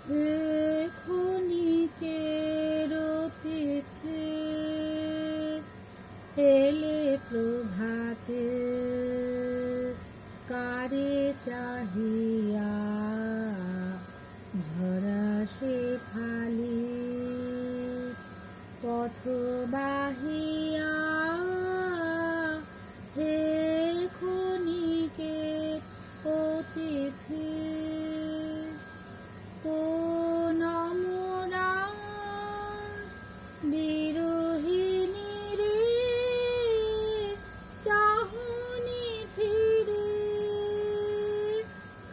হে ক্ষণিকের অতিথি, এলে প্রভাতে কারে চাহিয়া, ঝরা শেফালি পথ বাহিয়া। হে ক্ষণিকের অতিথি, কোন মোরা বিরোহিনী রে, চাহনি ফিরে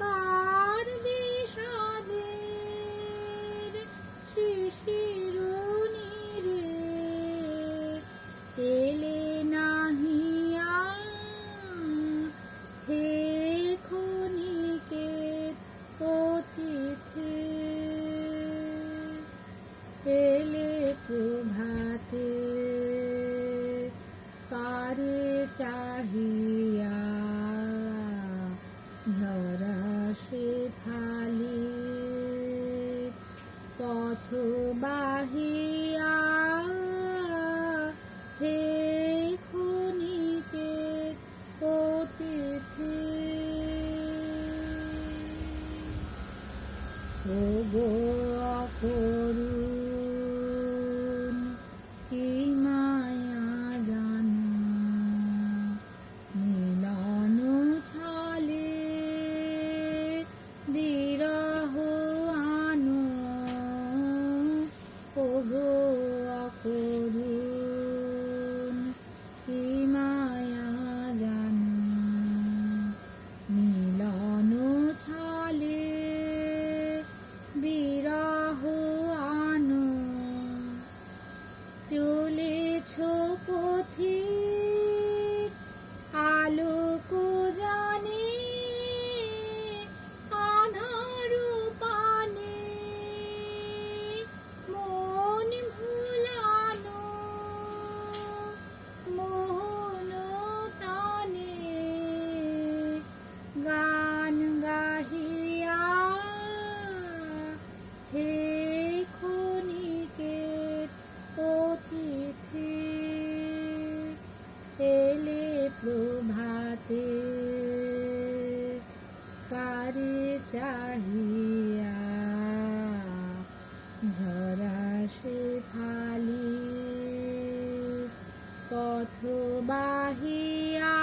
কার বিষাদের শিশিরুনি রে, এলে নাহিয়া। হে ক্ষণিকের অতিথি, এলে প্রভাতে কারে চাহিয়া, ঝরা শেফালি পথ বাহিয়া। হে ক্ষণিকের অতিথি, ওগো অকরুণ কি মায়া জানো, মিলন ছলে বিরহ আনো। ওগো অকরুণ কি মায়া জানো, মিলন ছলে বিরহ আনো। চলেছ পথিক আলোক জানে, আধার পানে মন ভুলানো, মোহন তানে গান গাহিয়া। হে ক্ষণিকের অতিথি, এলে প্রভাতে কারে চাহিয়া, ঝরা শেফালি পথ বাহিয়া।